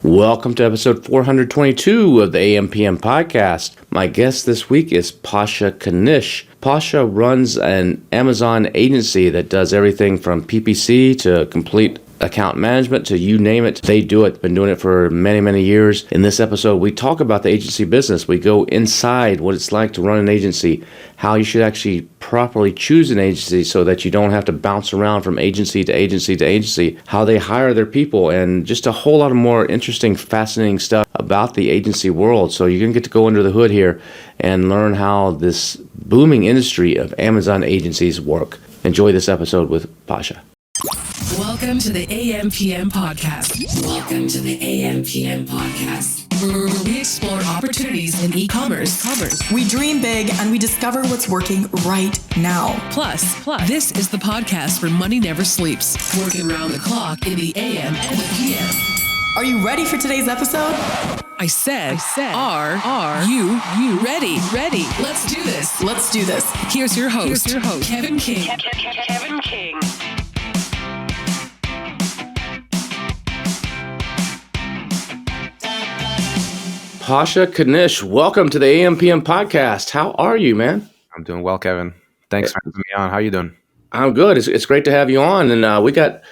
Welcome to episode 422 of the AMPM podcast. My guest this week is Pasha Knish. Pasha runs an Amazon agency that does everything from PPC to complete account management to you name it. They do it. Been doing it for many, many years. In this episode, we talk about the agency business. We go inside what it's like to run an agency, how you should actually properly choose an agency so that you don't have to bounce around from agency to agency to agency, how they hire their people, and just a whole lot of more interesting, fascinating stuff about the agency world. So you're going to get to go under the hood here and learn how this booming industry of Amazon agencies work. Enjoy this episode with Pasha. Welcome to the AMPM podcast. Welcome to the AMPM podcast, where we explore opportunities in e-commerce. We dream big and we discover what's working right now. Plus, this is the podcast where money never sleeps, working around the clock in the AM and the PM. Are you ready for today's episode? I said, are you ready? Let's do this. Here's your host, Kevin King. Kevin King. Pasha Knish, welcome to the AMPM podcast. How are you, man? I'm doing well, Kevin. Thanks for having me on. How you doing? I'm good. It's great to have you on. And we got,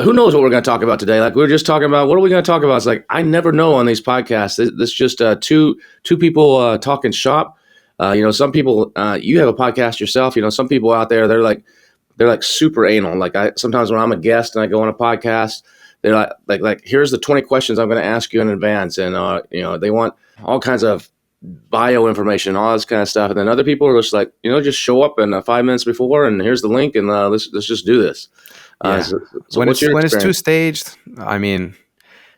who knows what we're going to talk about today? Like we were just talking about, what are we going to talk about? It's like, I never know on these podcasts. This just two people talking shop. Some people, you have a podcast yourself. Some people out there, they're like super anal. Like sometimes when I'm a guest and I go on a podcast, they're like here's the 20 questions I'm going to ask you in advance. And, they want all kinds of bio information, all this kind of stuff. And then other people are just like, just show up in 5 minutes before and here's the link and let's just do this. So when it's two staged, I mean,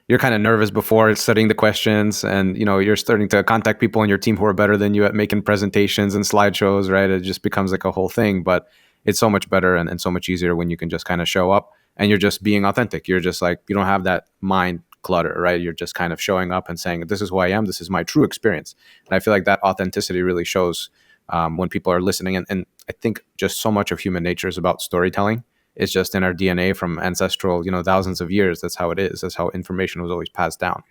you're kind of nervous before studying the questions and, you're starting to contact people on your team who are better than you at making presentations and slideshows, right? It just becomes like a whole thing, but it's so much better and so much easier when you can just kind of show up and you're just being authentic. You're just like, you don't have that mind clutter, right? You're just kind of showing up and saying, this is who I am. This is my true experience. And I feel like that authenticity really shows when people are listening. And I think just so much of human nature is about storytelling. It's just in our DNA from ancestral, thousands of years. That's how it is. That's how information was always passed down.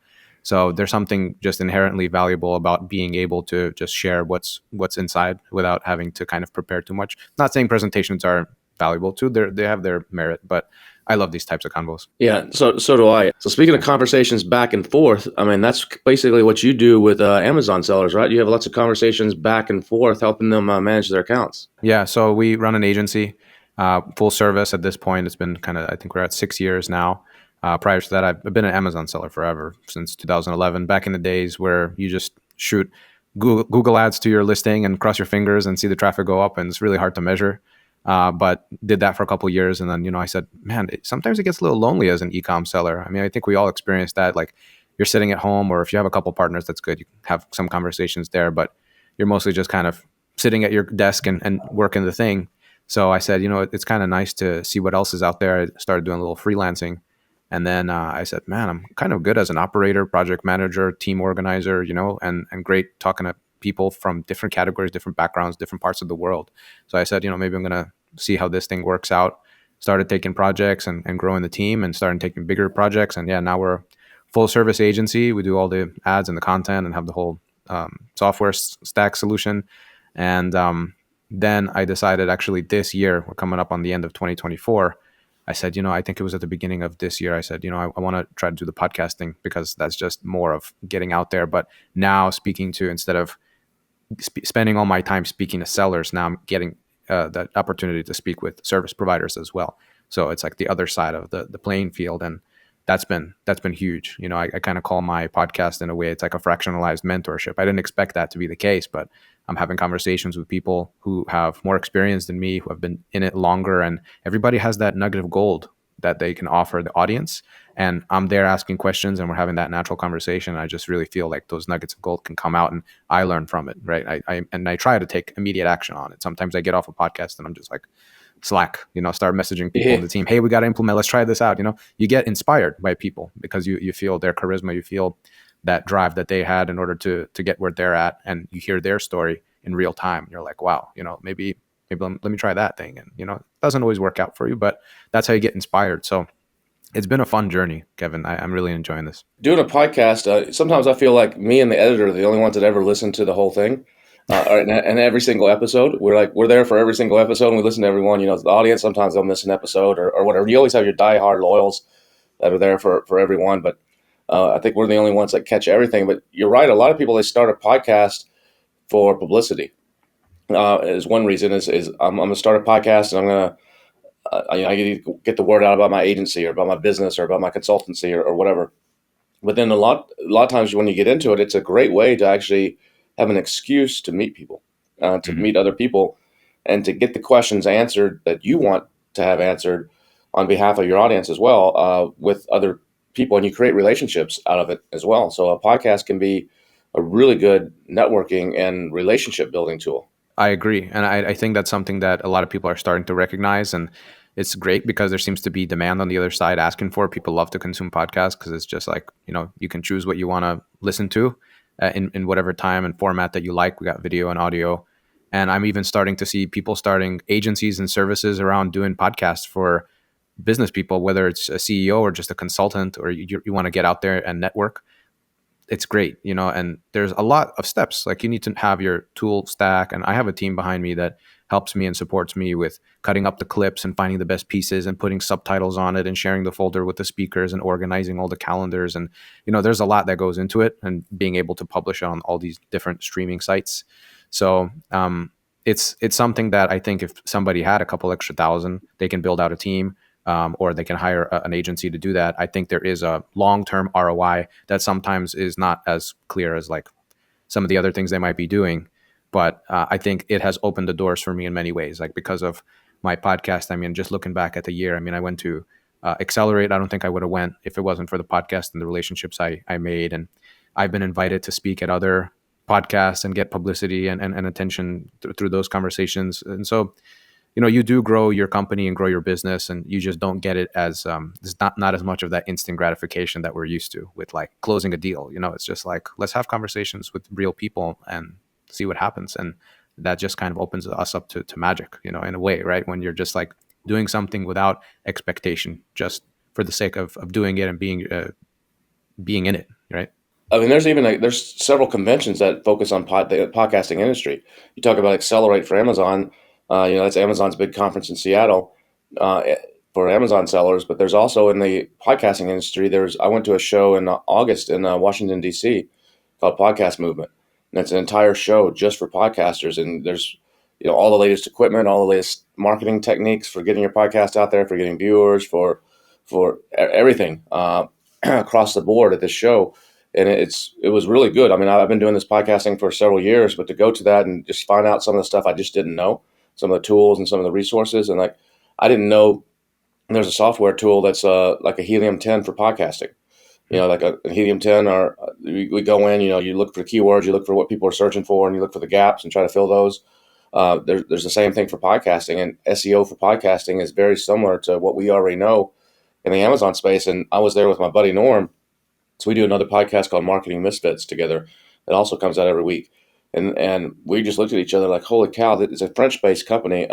So there's something just inherently valuable about being able to just share what's inside without having to kind of prepare too much. Not saying presentations are valuable too. They have their merit, but I love these types of convos. Yeah, so do I. So speaking of conversations back and forth, I mean, that's basically what you do with Amazon sellers, right? You have lots of conversations back and forth, helping them manage their accounts. Yeah, so we run an agency, full service at this point. It's been I think we're at 6 years now. Prior to that, I've been an Amazon seller forever, since 2011, back in the days where you just shoot Google ads to your listing and cross your fingers and see the traffic go up, and it's really hard to measure. But did that for a couple of years. And then, I said, man, sometimes it gets a little lonely as an e-com seller. I mean, I think we all experience that. Like you're sitting at home, or if you have a couple partners, that's good. You can have some conversations there, but you're mostly just kind of sitting at your desk and working the thing. So I said, it's kind of nice to see what else is out there. I started doing a little freelancing. And then I said, man, I'm kind of good as an operator, project manager, team organizer, and great talking to people from different categories, different backgrounds, different parts of the world. So I said, maybe I'm going to see how this thing works out. Started taking projects and growing the team and started taking bigger projects. And yeah, now we're a full service agency. We do all the ads and the content and have the whole software stack solution. And then I decided actually this year, we're coming up on the end of 2024. I said, I think it was at the beginning of this year. I said, I want to try to do the podcasting because that's just more of getting out there. But now speaking to, instead of spending all my time speaking to sellers, now I'm getting that opportunity to speak with service providers as well. So it's like the other side of the playing field. And that's been huge. I kind of call my podcast in a way, it's like a fractionalized mentorship. I didn't expect that to be the case, but I'm having conversations with people who have more experience than me, who have been in it longer, and everybody has that nugget of gold that they can offer the audience. And I'm there asking questions and we're having that natural conversation. I just really feel like those nuggets of gold can come out and I learn from it, right? I try to take immediate action on it. Sometimes I get off a podcast and I'm just like, Slack, start messaging people in the team. Hey, we got to implement, let's try this out. You get inspired by people because you feel their charisma, you feel that drive that they had in order to get where they're at, and you hear their story in real time. You're like, wow, maybe let me try that thing. And, it doesn't always work out for you, but that's how you get inspired. So It's been a fun journey, Kevin. I'm really enjoying this. Doing a podcast, sometimes I feel like me and the editor are the only ones that ever listen to the whole thing. And every single episode, we're there for every single episode, and we listen to everyone. The audience, sometimes they'll miss an episode or whatever. You always have your diehard loyals that are there for everyone, but I think we're the only ones that catch everything. But you're right. A lot of people, they start a podcast for publicity. Is one reason is I'm going to start a podcast, and I'm going to I need to get the word out about my agency or about my business or about my consultancy or whatever. But then a lot of times when you get into it, it's a great way to actually have an excuse to meet people, to Mhm. meet other people, and to get the questions answered that you want to have answered on behalf of your audience as well, with other people, and you create relationships out of it as well. So a podcast can be a really good networking and relationship building tool. I agree. And I think that's something that a lot of people are starting to recognize. And it's great because there seems to be demand on the other side asking for it. People love to consume podcasts because it's just like, you can choose what you want to listen to in whatever time and format that you like. We got video and audio. And I'm even starting to see people starting agencies and services around doing podcasts for business people, whether it's a CEO or just a consultant, or you want to get out there and network. It's great, and there's a lot of steps. Like, you need to have your tool stack, and I have a team behind me that helps me and supports me with cutting up the clips and finding the best pieces and putting subtitles on it and sharing the folder with the speakers and organizing all the calendars. And there's a lot that goes into it, and being able to publish it on all these different streaming sites. So it's something that I think if somebody had a couple extra thousand, they can build out a team, or they can hire an agency to do that. I think there is a long-term ROI that sometimes is not as clear as like some of the other things they might be doing. But I think it has opened the doors for me in many ways, like because of my podcast. I mean, just looking back at the year, I mean, I went to Accelerate. I don't think I would have went if it wasn't for the podcast and the relationships I made. And I've been invited to speak at other podcasts and get publicity and attention through those conversations. And so you do grow your company and grow your business, and you just don't get it as there's not as much of that instant gratification that we're used to with like closing a deal. It's just like, let's have conversations with real people and see what happens. And that just kind of opens us up to magic, in a way, right? When you're just like doing something without expectation, just for the sake of doing it and being in it, right? I mean, there's several conventions that focus on the podcasting industry. You talk about Accelerate for Amazon. That's Amazon's big conference in Seattle, for Amazon sellers. But there's also in the podcasting industry. I went to a show in August in Washington D.C. called Podcast Movement, and it's an entire show just for podcasters. And there's all the latest equipment, all the latest marketing techniques for getting your podcast out there, for getting viewers, for everything across the board at this show. And it was really good. I mean, I've been doing this podcasting for several years, but to go to that and just find out some of the stuff I just didn't know, some of the tools and some of the resources, and like I didn't know there's a software tool that's like a Helium 10 for podcasting. Like a Helium 10, or we go in, you look for keywords, you look for what people are searching for, and you look for the gaps and try to fill those. There's the same thing for podcasting, and SEO for podcasting is very similar to what we already know in the Amazon space. And I was there with my buddy Norm. So we do another podcast called Marketing Misfits together. It also comes out every week. And we just looked at each other like, holy cow, it's a French-based company.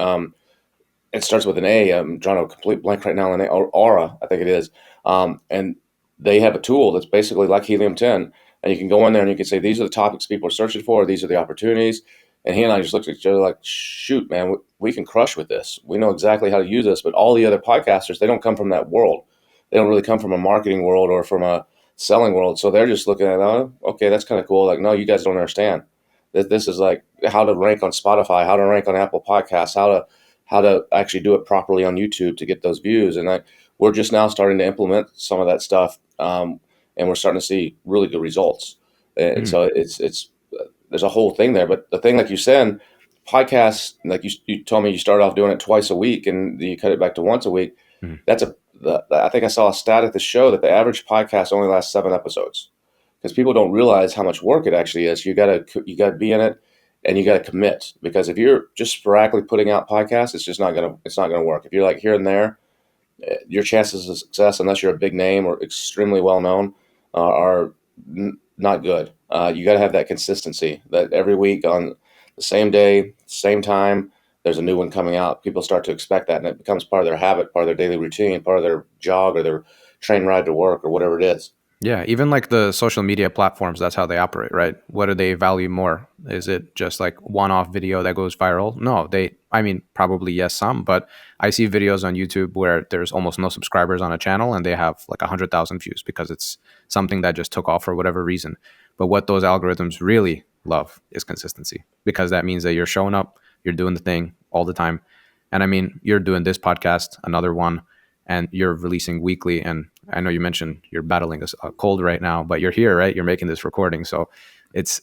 It starts with an A. I'm drawing a complete blank right now on Aura, I think it is. And they have a tool that's basically like Helium 10. And you can go in there and you can say, these are the topics people are searching for. These are the opportunities. And he and I just looked at each other like, shoot, man, we can crush with this. We know exactly how to use this. But all the other podcasters, they don't come from that world. They don't really come from a marketing world or from a selling world. So they're just looking at, oh, okay, that's kind of cool. Like, no, you guys don't understand. This is like how to rank on Spotify, how to rank on Apple Podcasts, how to actually do it properly on YouTube to get those views. And we're just now starting to implement some of that stuff, and we're starting to see really good results. And so it's there's a whole thing there. But the thing, like you said, podcasts, like you told me, you started off doing it twice a week, and you cut it back to once a week. Mm-hmm. I think I saw a stat at the show that the average podcast only lasts 7 episodes, because people don't realize how much work it actually is. You gotta be in it, and you gotta commit, because if you're just sporadically putting out podcasts, it's not gonna work. If you're like here and there, your chances of success, unless you're a big name or extremely well known, are not good. You got to have that consistency, that every week on the same day, same time, there's a new one coming out. People start to expect that, and it becomes part of their habit, part of their daily routine, part of their jog or train ride to work or whatever it is. Yeah, even like the social media platforms, that's how they operate, right? What do they value more? Is it just like one-off video that goes viral? No, I mean, probably yes, some, but I see videos on YouTube where there's almost no subscribers on a channel and they have like 100,000 views because it's something that just took off for whatever reason. But what those algorithms really love is consistency, because that means that you're showing up, you're doing the thing all the time. And I mean, you're doing this podcast, another one, and you're releasing weekly. And I know you mentioned you're battling a cold right now, but you're here, right? You're making this recording. So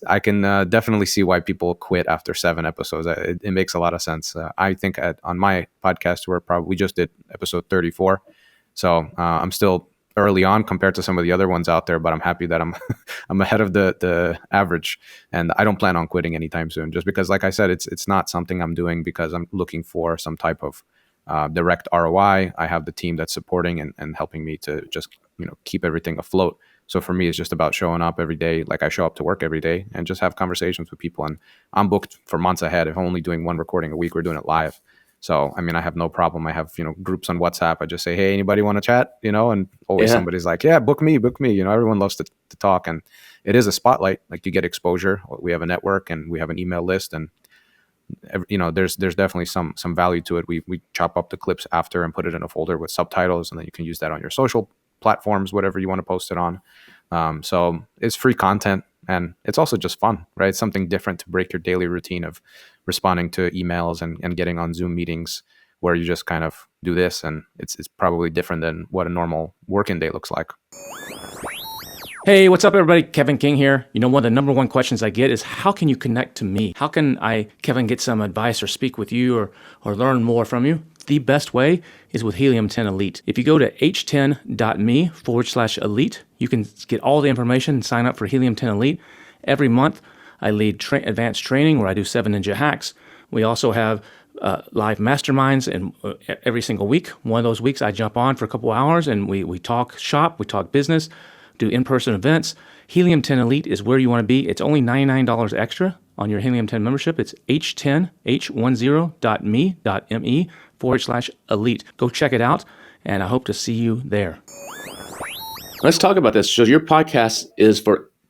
I can definitely see why people quit after 7 episodes. It makes a lot of sense. I think on my podcast, we just did episode 34. So I'm still early on compared to some of the other ones out there, but I'm happy that I'm I'm ahead of the average, and I don't plan on quitting anytime soon. Just because, like I said, it's not something I'm doing because I'm looking for some type of direct ROI. I have the team that's supporting and helping me to just keep everything afloat. So for me, it's just about showing up every day, like I show up to work every day, and just have conversations with people. And I'm booked for months ahead. If I'm only doing 1 recording a week, we're doing it live. So, I mean, I have no problem. I have, groups on WhatsApp. I just say, hey, anybody want to chat? And always somebody's like, yeah, book me. Everyone loves to talk. And it is a spotlight. Like, you get exposure. We have a network and we have an email list. And, there's definitely some value to it. We chop up the clips after and put it in a folder with subtitles. And then you can use that on your social platforms, whatever you want to post it on. So it's free content. And it's also just fun, right? Something different to break your daily routine of responding to emails and getting on Zoom meetings where you just kind of do this. And it's probably different than what a normal working day looks like. Hey, what's up, everybody? Kevin King here. One of the number one questions I get is, how can you connect to me? How can I, Kevin, get some advice or speak with you or learn more from you? The best way is with Helium 10 Elite. If you go to h10.me/elite, you can get all the information and sign up for Helium 10 Elite. Every month, I lead advanced training where I do 7 ninja hacks. We also have live masterminds, and every single week, one of those weeks, I jump on for a couple hours and we talk shop, we talk business, do in-person events. Helium 10 Elite is where you want to be. It's only $99 extra on your Helium 10 membership. It's h10.me.elite. Go check it out, and I hope to see you there. Let's talk about this. So your podcast is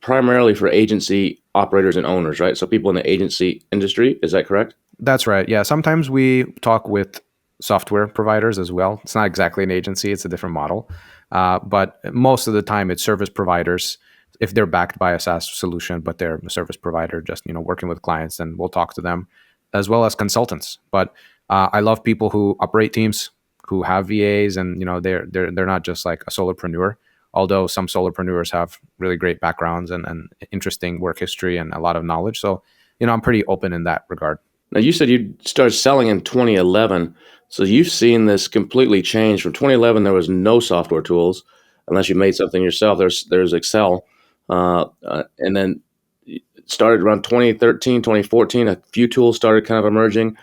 primarily for agency operators and owners, right? So people in the agency industry, is that correct? That's right. Yeah. Sometimes we talk with software providers as well. It's not exactly an agency. It's a different model. But most of the time it's service providers, if they're backed by a SaaS solution, but they're a service provider, just, working with clients, and we'll talk to them, as well as consultants. But I love people who operate teams, who have VAs, and, they're not just like a solopreneur, although some solopreneurs have really great backgrounds and interesting work history and a lot of knowledge. So, I'm pretty open in that regard. Now, you said you started selling in 2011. So you've seen this completely change. From 2011, there was no software tools unless you made something yourself. There's Excel. And then it started around 2013, 2014. A few tools started kind of emerging.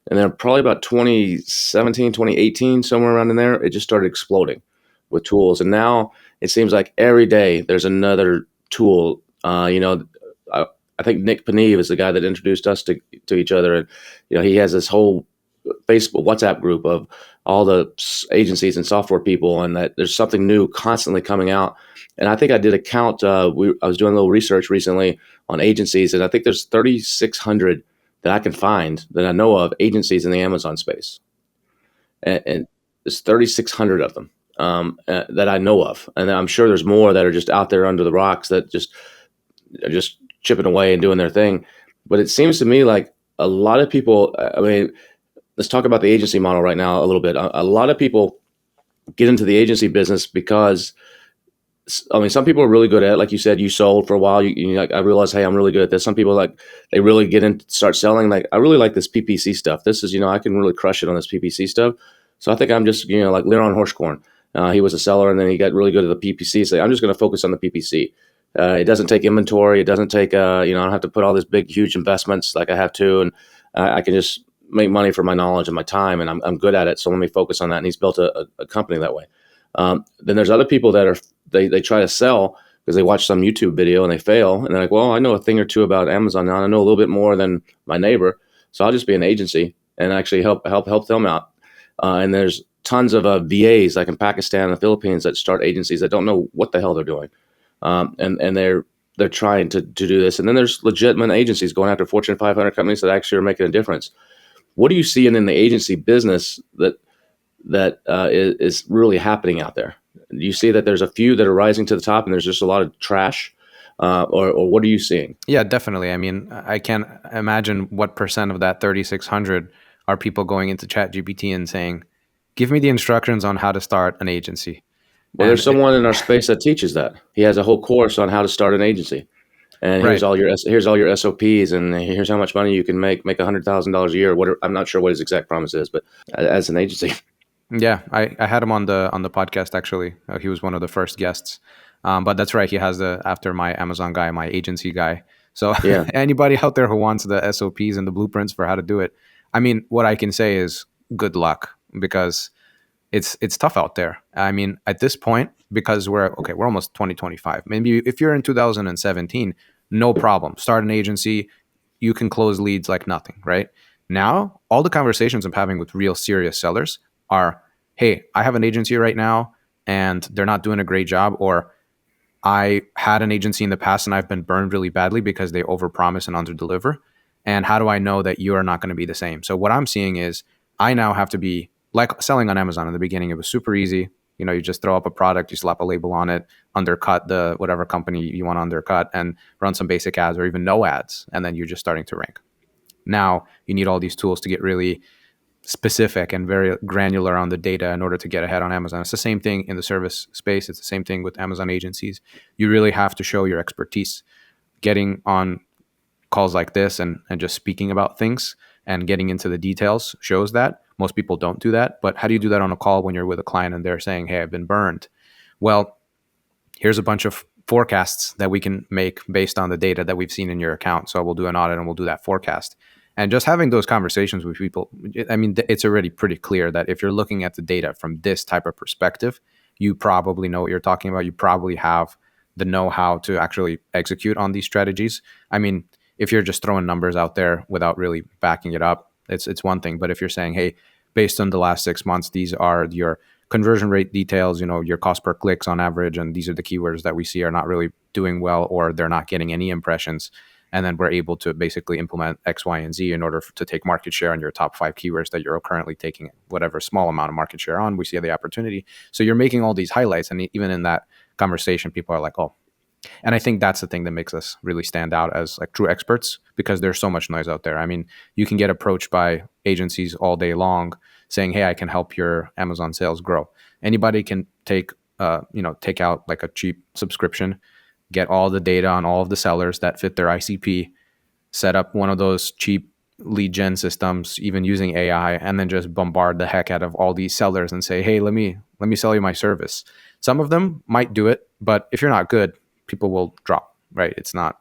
And then probably about 2017, 2018, somewhere around in there, it just started exploding with tools. And now it seems like every day there's another tool. I think Nick Paneve is the guy that introduced us to each other. And, he has this whole Facebook, WhatsApp group of all the agencies and software people, and that there's something new constantly coming out. And I think I did a count. I was doing a little research recently on agencies, and I think there's 3,600 that I can find that I know of, agencies in the Amazon space. And there's 3,600 of them that I know of. And I'm sure there's more that are just out there under the rocks that are just chipping away and doing their thing. But it seems to me like a lot of people, let's talk about the agency model right now a little bit. A lot of people get into the agency business because, some people are really good at it. Like you said, you sold for a while. I realized, hey, I'm really good at this. Some people they really get in, start selling. Like, I really like this PPC stuff. This is, I can really crush it on this PPC stuff. So I think I'm just, like Leon Horschkorn. He was a seller, and then he got really good at the PPC. So I'm just going to focus on the PPC. It doesn't take inventory. It doesn't take, I don't have to put all these big, huge investments like I have to. And I can just make money for my knowledge and my time, and I'm good at it. So let me focus on that. And he's built a company that way. Then there's other people that they try to sell because they watch some YouTube video and they fail. And they're like, well, I know a thing or two about Amazon now. I know a little bit more than my neighbor. So I'll just be an agency and actually help them out. And there's tons of VAs like in Pakistan and the Philippines that start agencies that don't know what the hell they're doing, and they're trying to do this. And then there's legitimate agencies going after Fortune 500 companies that actually are making a difference. What are you seeing in the agency business that is really happening out there? Do you see that there's a few that are rising to the top and there's just a lot of trash, or what are you seeing? Yeah, definitely. I mean, I can't imagine what percent of that 3,600 are people going into ChatGPT and saying, "Give me the instructions on how to start an agency." Well, And there's someone in our space that teaches that. He has a whole course on how to start an agency, and right. here's all your SOPs, and here's how much money you can make $100,000 a year. Whatever, I'm not sure what his exact promise is, but as an agency, Yeah, I had him on the podcast actually. He was one of the first guests. But that's right. He has the after my Amazon guy, my agency guy. So yeah. anybody out there who wants the SOPs and the blueprints for how to do it, I mean, what I can say is good luck because it's tough out there. I mean, at this point, because we're almost 2025. Maybe if you're in 2017, no problem. Start an agency, you can close leads like nothing, right? Now, all the conversations I'm having with real serious sellers are, hey, I have an agency right now and they're not doing a great job, or I had an agency in the past and I've been burned really badly because they overpromise and underdeliver. And how do I know that you are not going to be the same? So what I'm seeing is I now have to be like selling on Amazon in the beginning. It was super easy. You know, you just throw up a product, you slap a label on it, undercut the whatever company you want to undercut, and run some basic ads or even no ads, and then you're just starting to rank. Now you need all these tools to get really specific and very granular on the data in order to get ahead on Amazon. It's the same thing in the service space. It's the same thing with Amazon agencies. You really have to show your expertise. Getting on calls like this and just speaking about things and getting into the details shows that. Most people don't do that. But how do you do that on a call when you're with a client and they're saying, hey, I've been burned? Well, here's a bunch of forecasts that we can make based on the data that we've seen in your account. So we'll do an audit and we'll do that forecast. And just having those conversations with people, I mean, it's already pretty clear that if you're looking at the data from this type of perspective, you probably know what you're talking about. You probably have the know-how to actually execute on these strategies. I mean, if you're just throwing numbers out there without really backing it up, it's one thing. But if you're saying, hey, based on the last 6 months, these are your conversion rate details, you know, your cost per clicks on average, and these are the keywords that we see are not really doing well or they're not getting any impressions. And then we're able to basically implement X, Y, and Z in order to take market share on your top 5 keywords that you're currently taking whatever small amount of market share on. We see the opportunity. So you're making all these highlights. And even in that conversation, people are like, oh, and I think that's the thing that makes us really stand out as like true experts because there's so much noise out there. I mean, you can get approached by agencies all day long saying, hey, I can help your Amazon sales grow. Anybody can take out like a cheap subscription, get all the data on all of the sellers that fit their ICP, set up one of those cheap lead gen systems, even using AI, and then just bombard the heck out of all these sellers and say, hey, let me sell you my service. Some of them might do it, but if you're not good, people will drop, right? It's not,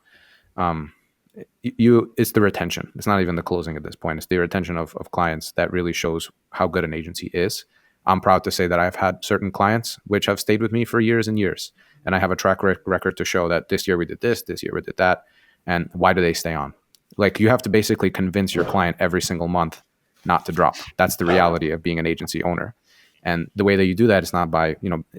it's the retention. It's not even the closing at this point. It's the retention of clients that really shows how good an agency is. I'm proud to say that I've had certain clients which have stayed with me for years and years. And I have a track record to show that this year we did this year we did that. And why do they stay on? Like you have to basically convince your client every single month not to drop. That's the reality of being an agency owner. And the way that you do that is not by,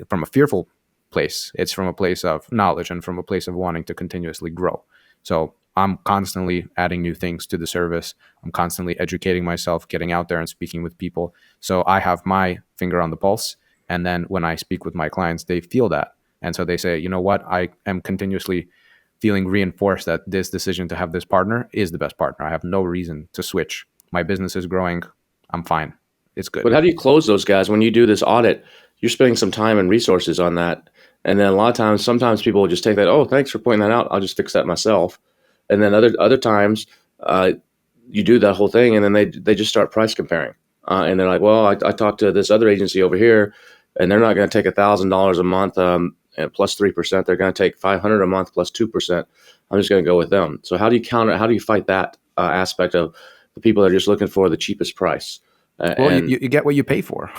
from a fearful place. It's from a place of knowledge and from a place of wanting to continuously grow. So I'm constantly adding new things to the service. I'm constantly educating myself, getting out there and speaking with people. So I have my finger on the pulse. And then when I speak with my clients, they feel that. And so they say, you know what, I am continuously feeling reinforced that this decision to have this partner is the best partner. I have no reason to switch. My business is growing. I'm fine. It's good. But how do you close those guys when you do this audit? You're spending some time and resources on that. And then a lot of times, sometimes people will just take that, oh, thanks for pointing that out. I'll just fix that myself. And then other times, you do that whole thing, and then they just start price comparing. And they're like, well, I talked to this other agency over here, and they're not going to take $1,000 a month plus 3%. They're going to take $500 a month plus 2%. I'm just going to go with them. So how do you counter? How do you fight that aspect of the people that are just looking for the cheapest price? Well, you get what you pay for.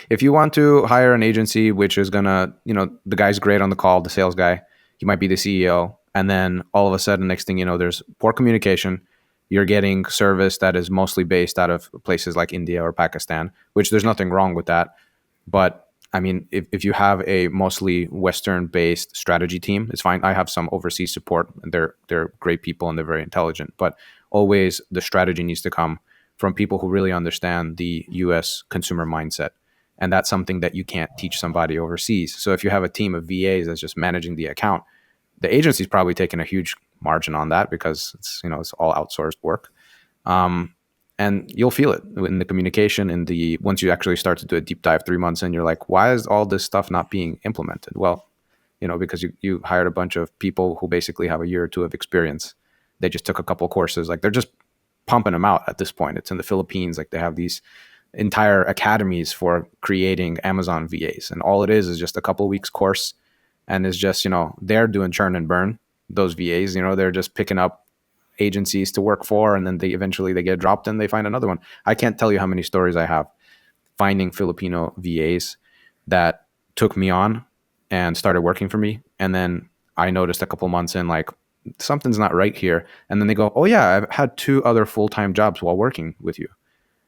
If you want to hire an agency, which is going to, the guy's great on the call, the sales guy, he might be the CEO. And then all of a sudden, next thing you know, there's poor communication. you're getting service that is mostly based out of places like India or Pakistan, which there's nothing wrong with that. But I mean, if you have a mostly Western-based strategy team, it's fine. I have some overseas support, and they're great people and they're very intelligent. But always the strategy needs to come from people who really understand the U.S. consumer mindset, and that's something that you can't teach somebody overseas. So if you have a team of VAs that's just managing the account, the agency's probably taking a huge margin on that because it's all outsourced work. And you'll feel it in the communication. Once you actually start to do a deep dive 3 months in, you're like, why is all this stuff not being implemented? Well, because you hired a bunch of people who basically have a year or two of experience. They just took a couple of courses. Like, they're just pumping them out at this point. It's in the Philippines. Like, they have these entire academies for creating Amazon VAs, and all it is just a couple of weeks course, and it's just they're doing churn and burn. Those VAs, they're just picking up agencies to work for, and then they eventually get dropped and they find another one. I can't tell you how many stories I have finding Filipino VAs that took me on and started working for me, and then I noticed a couple months in, like, something's not right here, and then they go, oh yeah, I've had 2 other full-time jobs while working with you.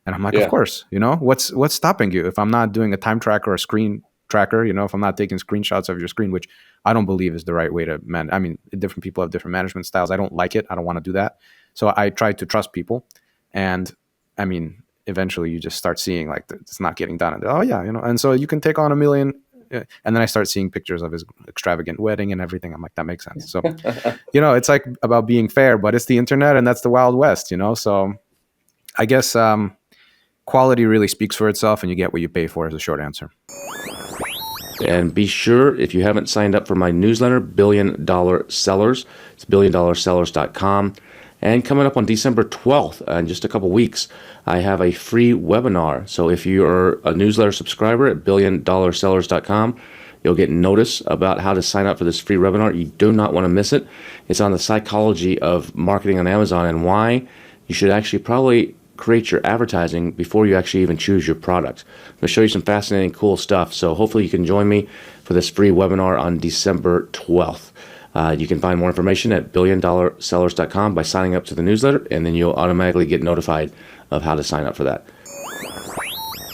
And I'm like, Yeah. Of course, what's stopping you? If I'm not doing a time tracker or a screen tracker, if I'm not taking screenshots of your screen, which I don't believe is the right way to manage. I mean, different people have different management styles. I don't like it. I don't want to do that. So I try to trust people. And I mean, eventually you just start seeing, like, it's not getting done. And oh yeah, and so you can take on $1 million. And then I start seeing pictures of his extravagant wedding and everything. I'm like, that makes sense. So, it's like about being fair, but it's the internet and that's the Wild West, So I guess quality really speaks for itself, and you get what you pay for is a short answer. And be sure, if you haven't signed up for my newsletter, Billion Dollar Sellers, it's billiondollarsellers.com. And coming up on December 12th, in just a couple weeks, I have a free webinar. So if you're a newsletter subscriber at billiondollarsellers.com, you'll get notice about how to sign up for this free webinar. You do not want to miss it. It's on the psychology of marketing on Amazon and why you should actually probably create your advertising before you actually even choose your product. I'm going to show you some fascinating, cool stuff. So hopefully you can join me for this free webinar on December 12th. You can find more information at billiondollarsellers.com by signing up to the newsletter, and then you'll automatically get notified of how to sign up for that.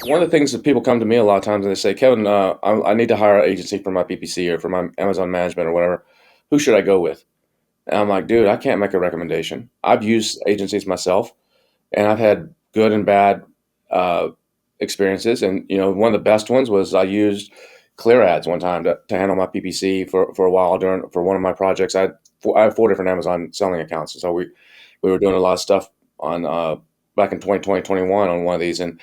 One of the things that people come to me a lot of times and they say, Kevin, I need to hire an agency for my PPC or for my Amazon management or whatever. Who should I go with? And I'm like, dude, I can't make a recommendation. I've used agencies myself, and I've had good and bad experiences. And, one of the best ones was I used Clear Ads one time to handle my PPC for a while for one of my projects. I have 4 different Amazon selling accounts. And so we were doing a lot of stuff on back in 2020, 2021 on one of these. And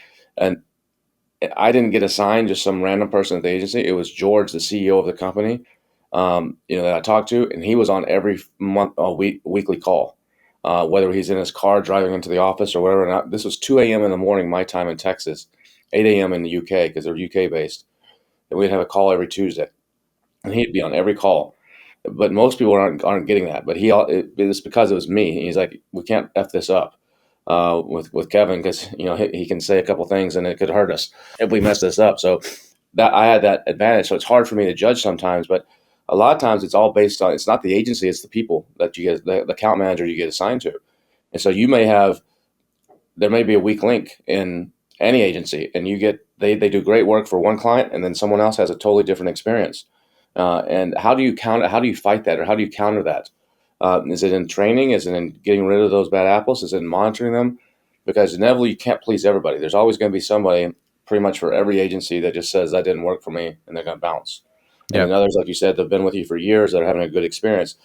I didn't get assigned just some random person at the agency. It was George, the CEO of the company, that I talked to. And he was on every weekly call. Whether he's in his car driving into the office or whatever. And this was 2 a.m. in the morning, my time in Texas, 8 a.m. in the UK because they're UK based. And we'd have a call every Tuesday, and he'd be on every call. But most people aren't getting that. But it's because it was me. He's like, we can't F this up with Kevin because he can say a couple things and it could hurt us if we mess this up. So that I had that advantage. So it's hard for me to judge sometimes, but a lot of times it's all based on, it's not the agency, it's the people that you get, the account manager you get assigned to. And so there may be a weak link in any agency, and they do great work for one client, and then someone else has a totally different experience. And how do you fight that, or how do you counter that? Is it in training? Is it in getting rid of those bad apples? Is it in monitoring them? Because inevitably you can't please everybody. There's always going to be somebody pretty much for every agency that just says that didn't work for me, and they're going to bounce. And Yep. others, like you said, they've been with you for years, that are having a good experience.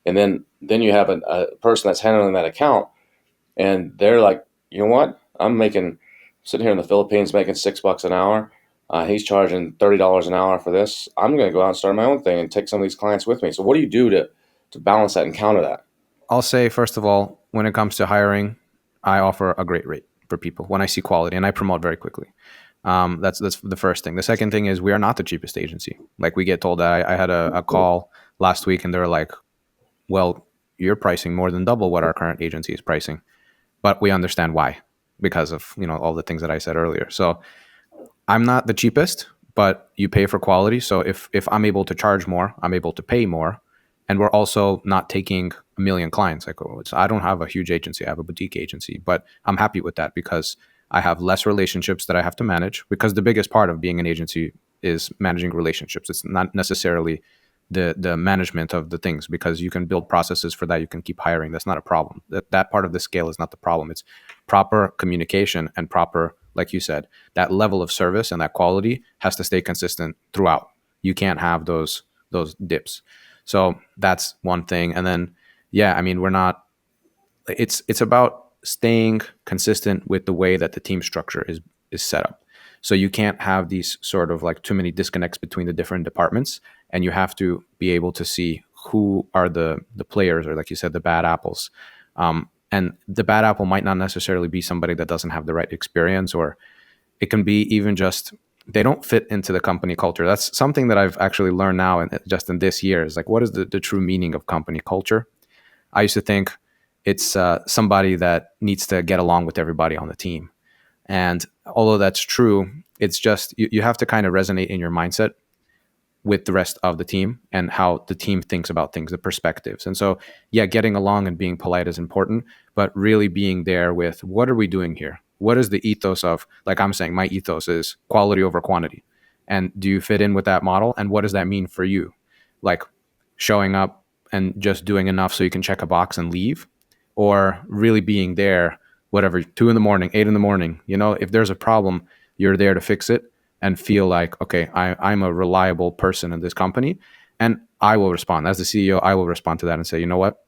And then you have a person that's handling that account, and they're like, you know what? I'm sitting here in the Philippines making $6 an hour. He's charging $30 an hour for this. I'm going to go out and start my own thing and take some of these clients with me. So what do you do to balance that and counter that? I'll say, first of all, when it comes to hiring, I offer a great rate for people when I see quality, and I promote very quickly. That's the first thing. The second thing is we are not the cheapest agency. Like, we get told that. I had a call last week, and they're like, well, you're pricing more than double what our current agency is pricing. But we understand why, because of all the things that I said earlier. So I'm not the cheapest, but you pay for quality. So if I'm able to charge more, I'm able to pay more. And we're also not taking a million clients. Like, I don't have a huge agency. I have a boutique agency, but I'm happy with that because I have less relationships that I have to manage, because the biggest part of being an agency is managing relationships. It's not necessarily the management of the things, because you can build processes for that. You can keep hiring. That's not a problem. That part of the scale is not the problem. It's proper communication and proper, like you said, that level of service and that quality has to stay consistent throughout. You can't have those dips. So that's one thing. And then, yeah, I mean, we're not, it's about staying consistent with the way that the team structure is set up. So you can't have these sort of like too many disconnects between the different departments, and you have to be able to see who are the players, or like you said, the bad apples. And the bad apple might not necessarily be somebody that doesn't have the right experience, or it can be even just they don't fit into the company culture. That's something that I've actually learned now, and just in this year, is like, what is the true meaning of company culture? I used to think it's somebody that needs to get along with everybody on the team. And although that's true, it's just you have to kind of resonate in your mindset with the rest of the team and how the team thinks about things, the perspectives. And so, yeah, getting along and being polite is important, but really being there with, what are we doing here? What is the ethos of, like I'm saying, my ethos is quality over quantity. And do you fit in with that model? And what does that mean for you? Like showing up and just doing enough so you can check a box and leave, or really being there, whatever, 2 a.m, 8 a.m, if there's a problem, you're there to fix it and feel like, okay, I'm a reliable person in this company, and I will respond. As the CEO, I will respond to that and say, you know what?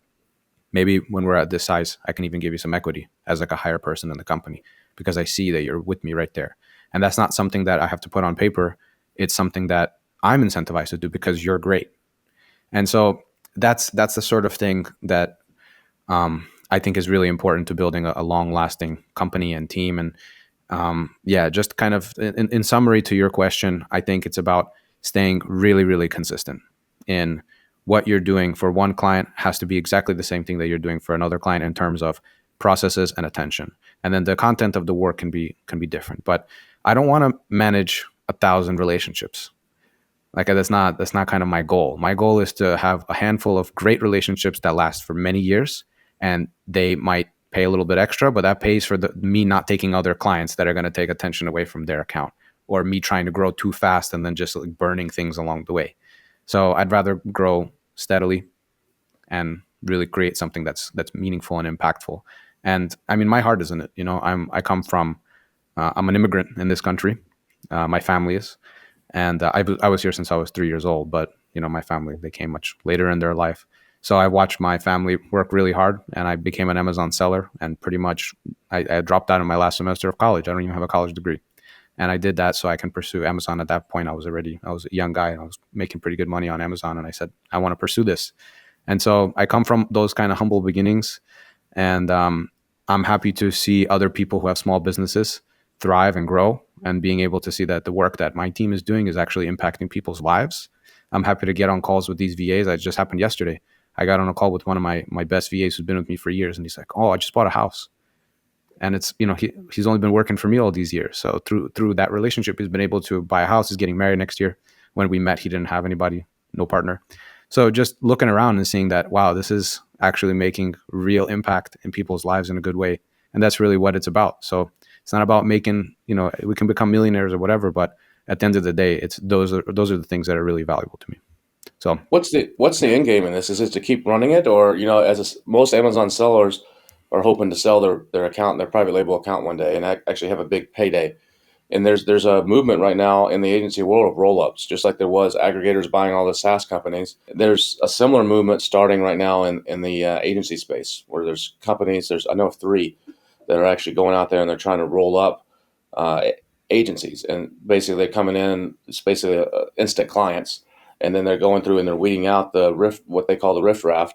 Maybe when we're at this size, I can even give you some equity as like a higher person in the company, because I see that you're with me right there. And that's not something that I have to put on paper. It's something that I'm incentivized to do because you're great. And so that's the sort of thing that I think is really important to building a long-lasting company and team. And yeah, just kind of in summary to your question, I think it's about staying really, really consistent in what you're doing for one client has to be exactly the same thing that you're doing for another client in terms of processes and attention. And then the content of the work can be different. But I don't want to manage 1,000 relationships. Like that's not kind of my goal. My goal is to have a handful of great relationships that last for many years, and they might pay a little bit extra, but that pays for me not taking other clients that are going to take attention away from their account, or me trying to grow too fast and then just like burning things along the way. So I'd rather grow steadily and really create something that's meaningful and impactful. And I mean, my heart is in it. I come from, I'm an immigrant in this country. My family is, and I was here since I was 3 years old. But my family, they came much later in their life. So I watched my family work really hard, and I became an Amazon seller. And pretty much, I dropped out in my last semester of college. I don't even have a college degree, and I did that so I can pursue Amazon. At that point, I was a young guy, and I was making pretty good money on Amazon. And I said, I want to pursue this. And so I come from those kind of humble beginnings, and I'm happy to see other people who have small businesses thrive and grow, and being able to see that the work that my team is doing is actually impacting people's lives. I'm happy to get on calls with these VAs. That just happened yesterday. I got on a call with one of my best VAs who's been with me for years, and he's like, "Oh, I just bought a house," and it's he's only been working for me all these years. So through that relationship, he's been able to buy a house. He's getting married next year. When we met, he didn't have anybody, no partner. So just looking around and seeing that, wow, this is actually making real impact in people's lives in a good way, and that's really what it's about. So it's not about making we can become millionaires or whatever, but at the end of the day, it's those are the things that are really valuable to me. So what's the end game in this? Is it to keep running it, or most Amazon sellers are hoping to sell their account, their private label account one day, and actually have a big payday. And there's a movement right now in the agency world of roll-ups, just like there was aggregators buying all the SaaS companies. There's a similar movement starting right now in the agency space, where there's companies. I know of 3 that are actually going out there and they're trying to roll up agencies, and basically they're coming in. It's basically instant clients. And then they're going through and they're weeding out what they call the riffraff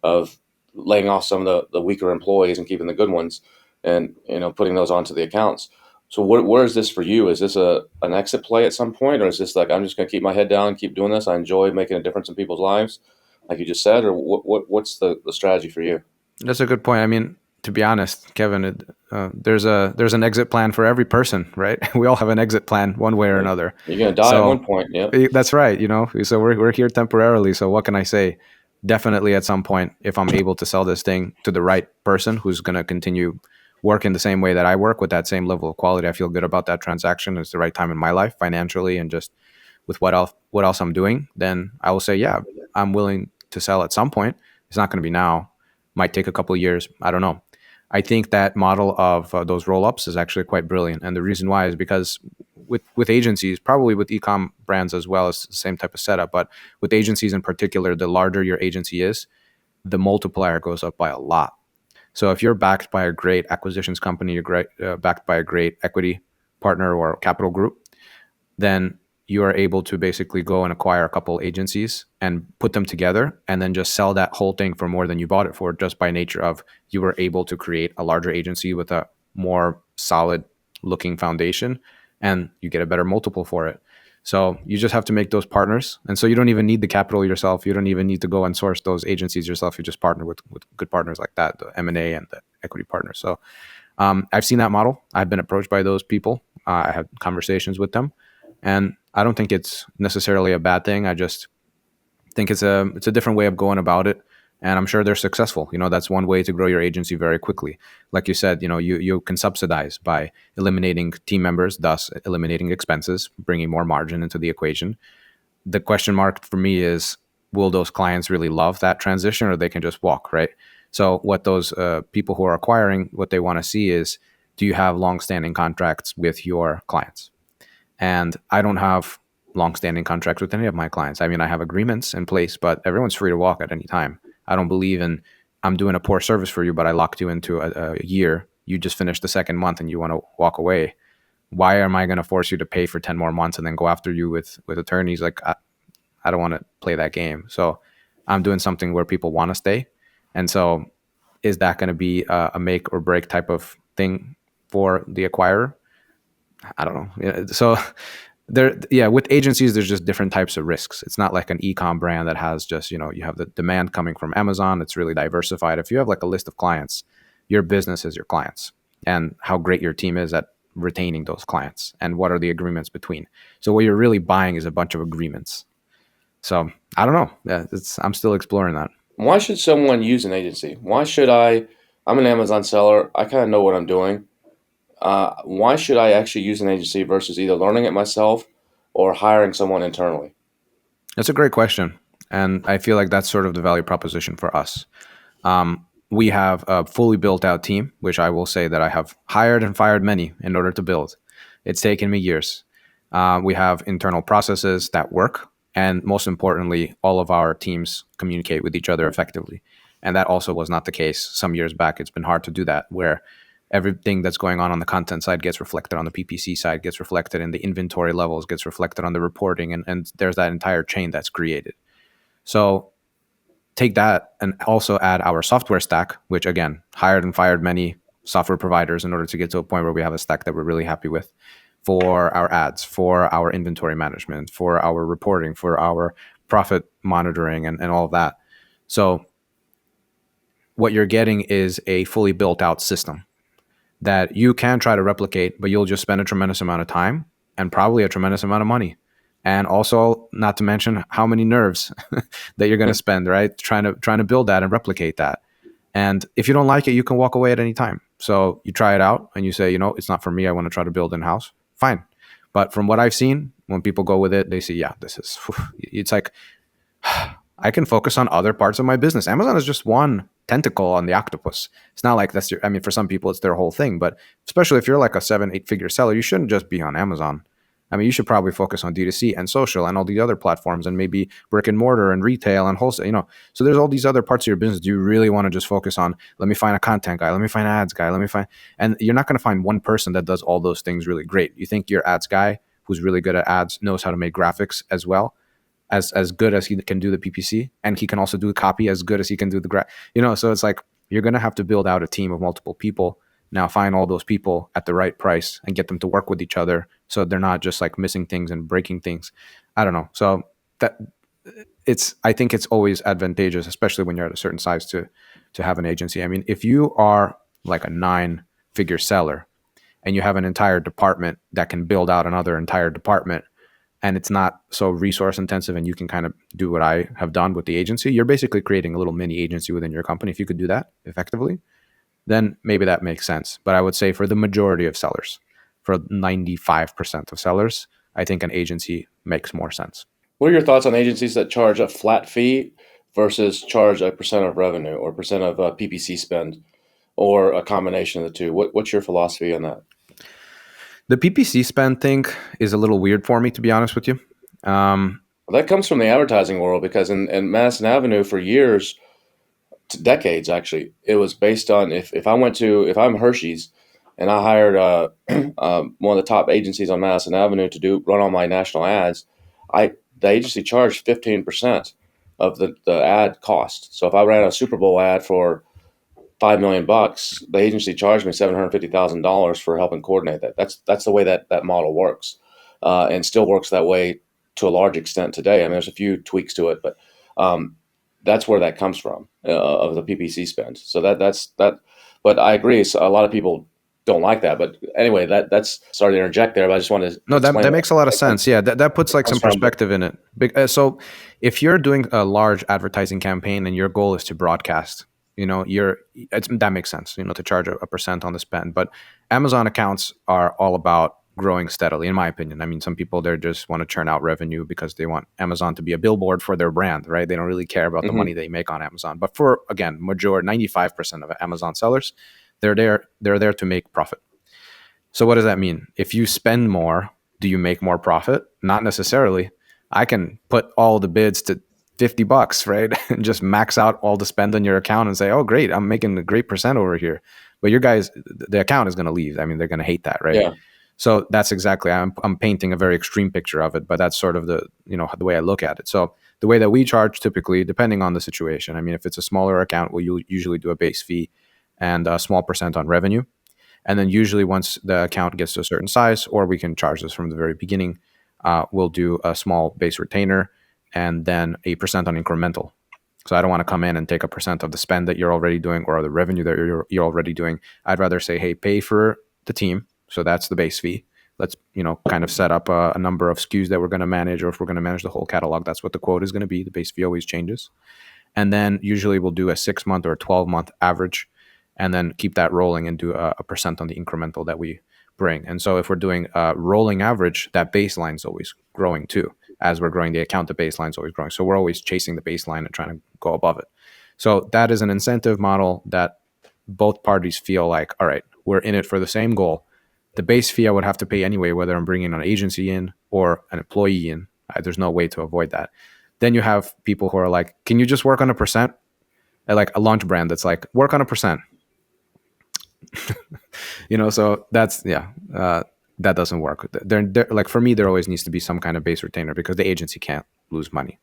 of laying off some of the weaker employees and keeping the good ones, and putting those onto the accounts. So where is this for you? Is this an exit play at some point, or is this like, I'm just going to keep my head down and keep doing this? I enjoy making a difference in people's lives, like you just said, or what's the strategy for you? that's a good point. I mean, to be honest, Kevin, there's an exit plan for every person, right? We all have an exit plan one way or another. You're going to die at one point. Yeah, that's right. So we're here temporarily. So what can I say? definitely at some point, if I'm able to sell this thing to the right person who's going to continue working the same way that I work with that same level of quality, I feel good about that transaction. It's the right time in my life financially and just with what else I'm doing, then I will say, yeah, I'm willing to sell at some point. It's not going to be now. Might take a couple of years. I don't know. I think that model of those roll-ups is actually quite brilliant. And the reason why is because with agencies, probably with e-com brands as well, it's the same type of setup. But with agencies in particular, the larger your agency is, the multiplier goes up by a lot. So if you're backed by a great acquisitions company, backed by a great equity partner or capital group, then you are able to basically go and acquire a couple agencies and put them together and then just sell that whole thing for more than you bought it for, just by nature of you were able to create a larger agency with a more solid looking foundation, and you get a better multiple for it. So you just have to make those partners. And so you don't even need the capital yourself. You don't even need to go and source those agencies yourself. You just partner with good partners like that, the M&A and the equity partners. So I've seen that model. I've been approached by those people. I had conversations with them. And I don't think it's necessarily a bad thing. I just think it's a different way of going about it. And I'm sure they're successful. That's one way to grow your agency very quickly. Like you said, you can subsidize by eliminating team members, thus eliminating expenses, bringing more margin into the equation. The question mark for me is, will those clients really love that transition, or they can just walk, right? So what those people who are acquiring, what they want to see is, do you have long-standing contracts with your clients? And I don't have long-standing contracts with any of my clients. I mean, I have agreements in place, but everyone's free to walk at any time. I don't believe in, I'm doing a poor service for you, but I locked you into a year. You just finished the second month and you want to walk away. Why am I going to force you to pay for 10 more months and then go after you with attorneys? Like, I don't want to play that game. So I'm doing something where people want to stay. And so is that going to be a make or break type of thing for the acquirer? I don't know. So with agencies, there's just different types of risks. It's not like an e-com brand that has just, you have the demand coming from Amazon. It's really diversified. If you have like a list of clients, your business is your clients, and how great your team is at retaining those clients and what are the agreements between. So what you're really buying is a bunch of agreements. So I don't know. Yeah, I'm still exploring that. Why should someone use an agency? Why should I? I'm an Amazon seller. I kind of know what I'm doing. Why should I actually use an agency versus either learning it myself or hiring someone internally? That's a great question. And I feel like that's sort of the value proposition for us. We have a fully built out team, which I will say that I have hired and fired many in order to build. It's taken me years. We have internal processes that work. And most importantly, all of our teams communicate with each other effectively. And that also was not the case some years back. It's been hard to do that, where everything that's going on the content side gets reflected on the PPC side, gets reflected in the inventory levels, gets reflected on the reporting, and there's that entire chain that's created. So take that and also add our software stack, which again, hired and fired many software providers in order to get to a point where we have a stack that we're really happy with, for our ads, for our inventory management, for our reporting, for our profit monitoring, and all of that. So what you're getting is a fully built out system that you can try to replicate, but you'll just spend a tremendous amount of time and probably a tremendous amount of money. And also, not to mention how many nerves that you're going to spend, right? Trying to build that and replicate that. And if you don't like it, you can walk away at any time. So you try it out and you say, it's not for me. I want to try to build in-house. Fine. But from what I've seen, when people go with it, they say, yeah, it's like, I can focus on other parts of my business. Amazon is just one tentacle on the octopus. It's not like for some people, it's their whole thing. But especially if you're like a 7-8 figure seller, you shouldn't just be on Amazon. I mean, you should probably focus on D2C and social and all the other platforms, and maybe brick and mortar and retail and wholesale, So there's all these other parts of your business. Do you really want to just focus on, let me find a content guy, let me find an ads guy, and you're not going to find one person that does all those things really great. You think your ads guy who's really good at ads knows how to make graphics as well, as good as he can do the PPC, and he can also do the copy as good as he can do the so it's like, you're going to have to build out a team of multiple people. Now find all those people at the right price and get them to work with each other, so they're not just like missing things and breaking things. I don't know. So I think it's always advantageous, especially when you're at a certain size, to have an agency. I mean, if you are like a 9-figure seller and you have an entire department that can build out another entire department, and it's not so resource intensive, and you can kind of do what I have done with the agency, you're basically creating a little mini agency within your company. If you could do that effectively, then maybe that makes sense. But I would say for the majority of sellers, for 95% of sellers, I think an agency makes more sense. What are your thoughts on agencies that charge a flat fee versus charge a percent of revenue or percent of PPC spend or a combination of the two? What's your philosophy on that? The PPC spend thing is a little weird for me, to be honest with you. Well, that comes from the advertising world because in Madison Avenue for years, to decades actually, it was based on if I'm Hershey's and I hired one of the top agencies on Madison Avenue to run all my national ads, the agency charged 15% of the ad cost. So if I ran a Super Bowl ad for $5 million, the agency charged me $750,000 for helping coordinate that. That's the way that model works, and still works that way to a large extent today. I mean, there's a few tweaks to it, but that's where that comes from of the PPC spend. So that's that. But I agree, so a lot of people don't like that. But anyway, that's sorry to interject there, but I just wanted to No, explain that makes a lot of sense. Yeah, that puts like some perspective in it. So if you're doing a large advertising campaign and your goal is to broadcast, that makes sense, to charge a percent on the spend. But Amazon accounts are all about growing steadily, in my opinion. I mean, some people, they just want to churn out revenue because they want Amazon to be a billboard for their brand, right? They don't really care about the money they make on Amazon. But for, again, 95% of Amazon sellers, they're there to make profit. So what does that mean? If you spend more, do you make more profit? Not necessarily. I can put all the bids to $50, right? And just max out all the spend on your account and say, oh, great, I'm making a great percent over here. But your guys, the account is going to leave. I mean, they're going to hate that, right? Yeah. So that's exactly, I'm painting a very extreme picture of it, but that's sort of the way I look at it. So the way that we charge typically, depending on the situation, I mean, if it's a smaller account, we'll usually do a base fee and a small percent on revenue. And then usually once the account gets to a certain size, or we can charge this from the very beginning, we'll do a small base retainer and then a percent on incremental. So I don't want to come in and take a percent of the spend that you're already doing or the revenue that you're already doing. I'd rather say, hey, pay for the team. So that's the base fee. Let's, kind of set up a number of SKUs that we're going to manage, or if we're going to manage the whole catalog, that's what the quote is going to be. The base fee always changes. And then usually we'll do a 6-month or a 12-month average, and then keep that rolling and do a percent on the incremental that we bring. And so if we're doing a rolling average, that baseline is always growing too. As we're growing the account, the baseline is always growing. So we're always chasing the baseline and trying to go above it. So that is an incentive model that both parties feel like, all right, we're in it for the same goal. The base fee I would have to pay anyway, whether I'm bringing an agency in or an employee in. There's no way to avoid that. Then you have people who are like, can you just work on a percent? Like a lunch brand that's like, work on a percent. So that's, that doesn't work. They're like, for me, there always needs to be some kind of base retainer because the agency can't lose money.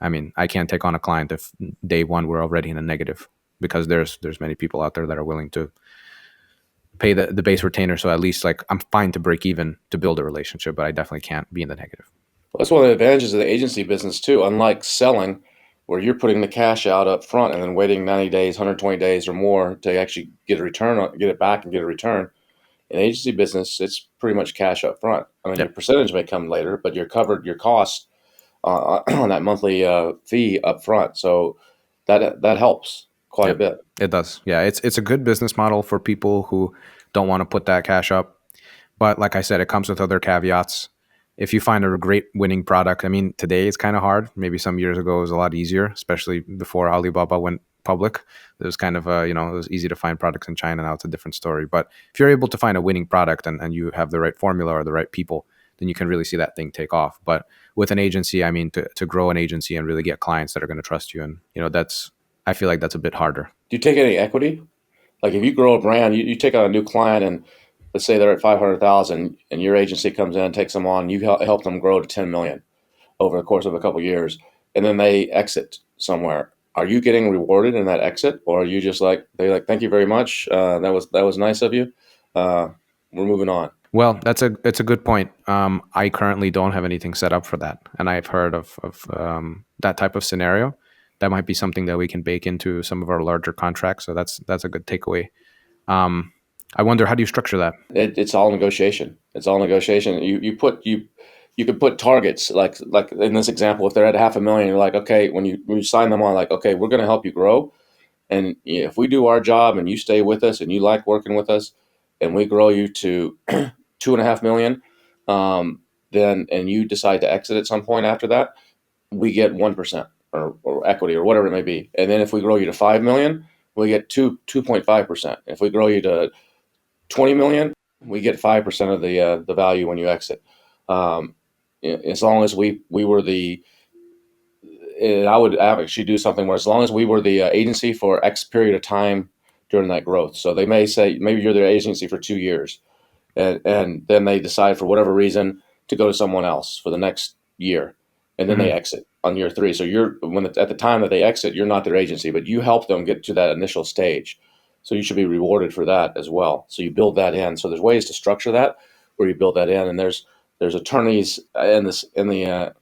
I mean, I can't take on a client if day one we're already in a negative, because there's many people out there that are willing to pay the base retainer. So at least like I'm fine to break even to build a relationship, but I definitely can't be in the negative. Well, that's one of the advantages of the agency business too. Unlike selling, where you're putting the cash out up front and then waiting 90 days, 120 days or more to actually get a return, get it back and get a return. In agency business, it's pretty much cash up front. I mean, Your percentage may come later, but you're covered your costs on that monthly fee up front. So that helps quite a bit. It does. Yeah, it's a good business model for people who don't want to put that cash up. But like I said, it comes with other caveats. If you find a great winning product, I mean, today it's kind of hard. Maybe some years ago it was a lot easier, especially before Alibaba went public. It was kind of, it was easy to find products in China. Now it's a different story. But if you're able to find a winning product and you have the right formula or the right people, then you can really see that thing take off. But with an agency, I mean, to grow an agency and really get clients that are going to trust you, and, I feel like that's a bit harder. Do you take any equity? Like if you grow a brand, you take on a new client and let's say they're at 500,000 and your agency comes in and takes them on, you help them grow to 10 million over the course of a couple of years, and then they exit somewhere. Are you getting rewarded in that exit, or are you just they're like, thank you very much, that was nice of you, we're moving on? Well, it's a good point. I currently don't have anything set up for that, and I've heard of that type of scenario. That might be something that we can bake into some of our larger contracts. So that's a good takeaway. I wonder, how do you structure that? It's all negotiation. It's all negotiation. You you could put targets like in this example, if they're at 500,000, you're like, okay, when you sign them on, like, okay, we're going to help you grow. And if we do our job and you stay with us and you like working with us and we grow you to 2.5 million, then, and you decide to exit at some point after that, we get 1% or equity or whatever it may be. And then if we grow you to 5 million, we get 2.5%. If we grow you to 20 million, we get 5% of the value when you exit. Um, as long as we were the, and I would actually do something where as long as we were the agency for X period of time during that growth. So they may say maybe you're their agency for 2 years, and then they decide for whatever reason to go to someone else for the next year, and then they exit on year 3. So at the time that they exit, you're not their agency, but you help them get to that initial stage. So you should be rewarded for that as well. So you build that in. So there's ways to structure that where you build that in, and there's attorneys in the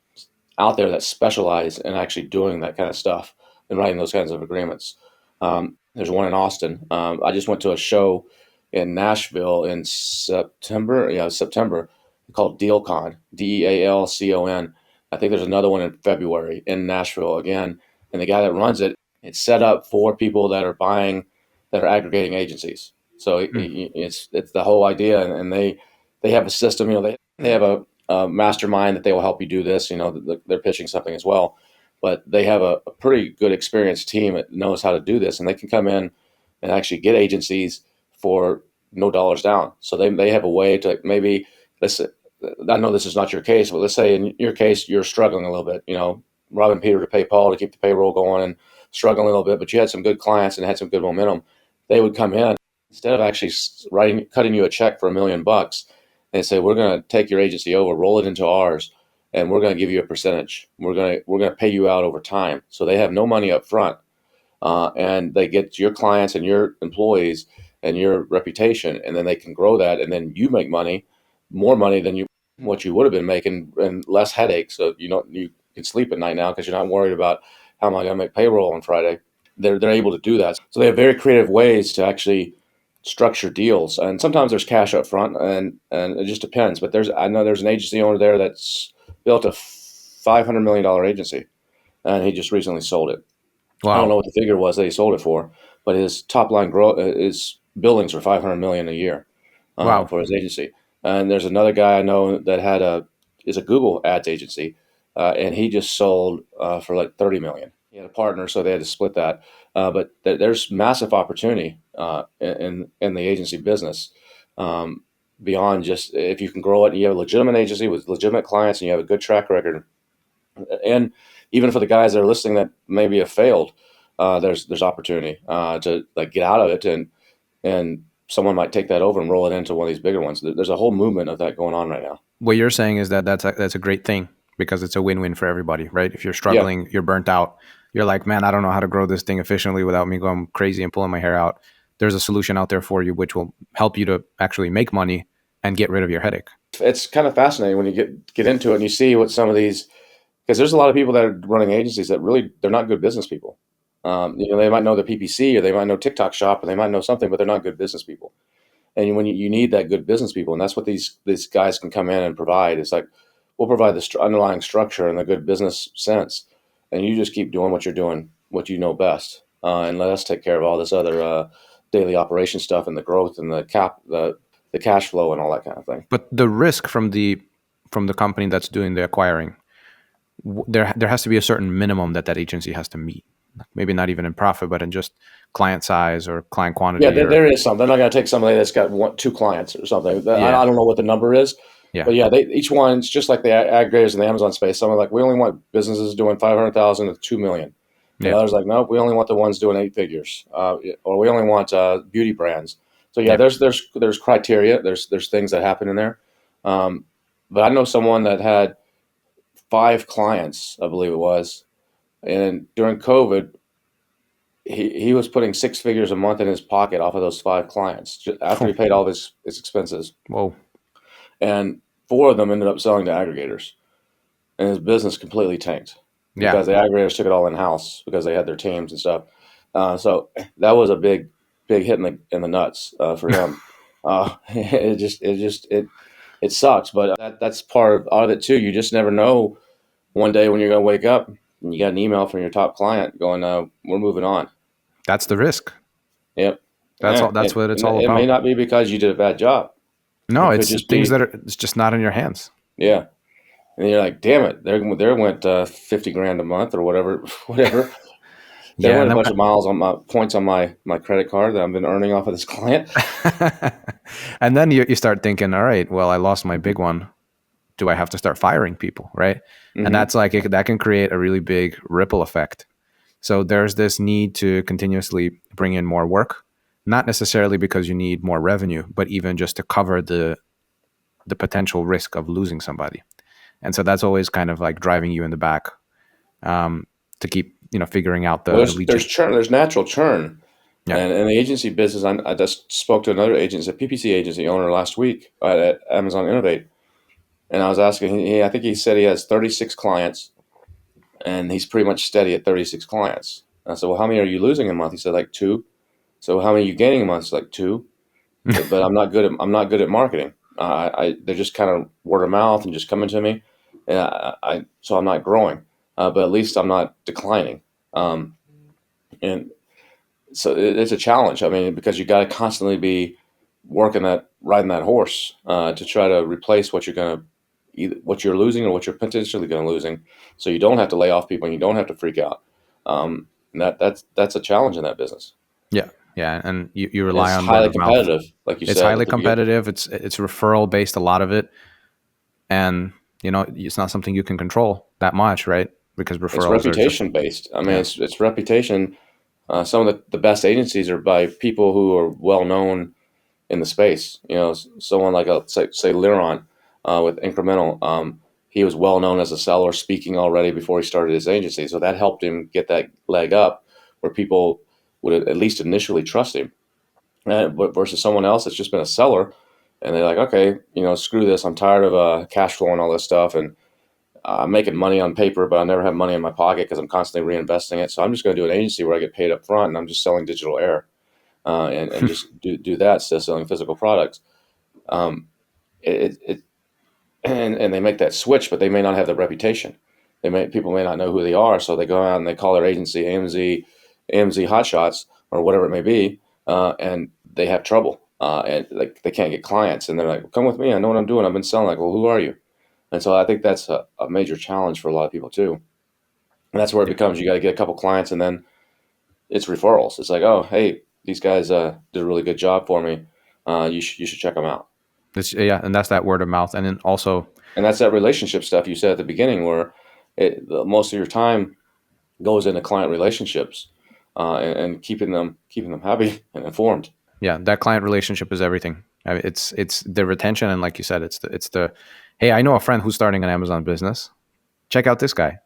out there that specialize in actually doing that kind of stuff and writing those kinds of agreements. There's one in Austin. I just went to a show in Nashville in September. Yeah, September, called DealCon, DEALCON. I think there's another one in February in Nashville again. And the guy that runs it, it's set up for people that are aggregating agencies. So it's the whole idea, and they have a system. They have a mastermind that they will help you do this. They're pitching something as well, but they have a pretty good experienced team that knows how to do this, and they can come in and actually get agencies for no dollars down. So they have a way to maybe, I know this is not your case, but let's say in your case you're struggling a little bit. Robbing Peter to pay Paul to keep the payroll going and struggling a little bit, but you had some good clients and had some good momentum. They would come in instead of actually cutting you a check for $1 million. They say, we're going to take your agency over, roll it into ours, and we're going to give you a percentage. We're going to pay you out over time. So they have no money up front, and they get your clients and your employees and your reputation, and then they can grow that, and then you make money, more money than what you would have been making, and less headaches. So you can sleep at night now because you're not worried about how am I going to make payroll on Friday. They're able to do that. So they have very creative ways to actually structure deals, and sometimes there's cash up front, and it just depends. But I know there's an agency owner there that's built a $500 million agency, and he just recently sold it. Wow. I don't know what the figure was that he sold it for, but his top line growth, his billings are $500 million a year for his agency. And there's another guy I know that is a Google Ads agency, and he just sold for like 30 million. He had a partner, so they had to split that. But there's massive opportunity in the agency business, beyond just if you can grow it and you have a legitimate agency with legitimate clients and you have a good track record. And even for the guys that are listening that maybe have failed, there's opportunity to like get out of it, and someone might take that over and roll it into one of these bigger ones. There's a whole movement of that going on right now. What you're saying is that's a great thing because it's a win-win for everybody, right? If you're struggling, you're burnt out, you're like, man, I don't know how to grow this thing efficiently without me going crazy and pulling my hair out. There's a solution out there for you, which will help you to actually make money and get rid of your headache. It's kind of fascinating when you get into it and you see what some of these, because there's a lot of people that are running agencies that really, they're not good business people. They might know the PPC, or they might know TikTok Shop, or they might know something, but they're not good business people. And when you need that good business people, and that's what these guys can come in and provide. It's like, we'll provide the underlying structure and the good business sense, and you just keep doing what you're doing, what you know best, and let us take care of all this other daily operation stuff and the growth and the cash flow and all that kind of thing. But the risk from the company that's doing the acquiring, there has to be a certain minimum that agency has to meet. Maybe not even in profit, but in just client size or client quantity. Yeah, there is something. They're not going to take somebody that's got 2 clients or something. I don't know what the number is. Yeah. But yeah, each one's just like the aggregators in the Amazon space. Some are like, we only want businesses doing 500,000 to 2 million. Yeah. Others like, no, we only want the ones doing 8 figures, or we only want beauty brands. So yeah, there's criteria. There's things that happen in there. But I know someone that had 5 clients, I believe it was, and during COVID, he was putting 6 figures a month in his pocket off of those 5 clients after he paid all of his expenses. Whoa. And 4 of them ended up selling to aggregators, and his business completely tanked because the aggregators took it all in house because they had their teams and stuff. So that was a big hit in the nuts for him. it sucks, but that's part of it too. You just never know one day when you're going to wake up and you got an email from your top client going, we're moving on. That's the risk. Yep. That's all. That's what it's all It may about. not be because you did a bad job. No, It could it's just things be, that are it's just not in your hands. yeah. And you're like, damn it, there went 50 grand a month or whatever, whatever. There Yeah, went and a then bunch of miles on my points on my credit card that I've been earning off of this client. and then you start thinking, all right, well, I lost my big one. Do I have to start firing people, right? And Mm-hmm. that's like that can create a really big ripple effect. So there's this need to continuously bring in more work, not necessarily because you need more revenue, but even just to cover the potential risk of losing somebody. And so that's always kind of like driving you in the back, to keep figuring out Well, the lead there's gen. churn, there's natural churn, Yeah. and in the agency business, I just spoke to another agency, a PPC agency owner last week at Amazon Innovate, and I was asking, I think he said he has 36 clients, and he's pretty much steady at 36 clients. And I said, well, how many are you losing a month? He said like two. So how many are you gaining a month? It's like two. But I'm not good at marketing. They're just kind of word of mouth and just coming to me, and so I'm not growing, but at least I'm not declining. And so it's a challenge. I mean, because you got to constantly be riding that horse to try to replace what you're going to, either what you're losing or what you're potentially going to losing, so you don't have to lay off people and you don't have to freak out. And that's a challenge in that business. Yeah. Yeah. And you And rely it's on word highly of mouth. competitive, like you It's said highly at the beginning. competitive. It's referral based, a lot of it. And it's not something you can control that much, right? Because It's referrals are just, reputation based. I mean, yeah. it's reputation. Some of the best agencies are by people who are well known in the space. Someone like say Liron with Incremental. He was well known as a seller, speaking already before he started his agency, so that helped him get that leg up, where people would at least initially trust him. But versus someone else that's just been a seller, and they're like, okay, screw this. I'm tired of cash flow and all this stuff, and I'm making money on paper, but I never have money in my pocket because I'm constantly reinvesting it. So I'm just going to do an agency where I get paid up front, and I'm just selling digital air, and just do that instead of selling physical products. Um, it and they make that switch, but they may not have the reputation. People may not know who they are, so they go out and they call their agency AMZ Hotshots or whatever it may be, and they have trouble, and like they can't get clients, and they're like, "Come with me, I know what I'm doing. I've been selling." Like, well, who are you? And so I think that's a major challenge for a lot of people too. And that's where it Yeah. becomes you got to get a couple clients, and then it's referrals. It's like, oh, hey, these guys did a really good job for me. You should check them out. Yeah. And that's that word of mouth. And then also, And that's that relationship stuff you said at the beginning, where most of your time goes into client relationships and keeping them happy and informed. yeah, that client relationship is everything. I mean, it's the retention. And like you said, it's the, hey, I know a friend who's starting an Amazon business. Check out this guy.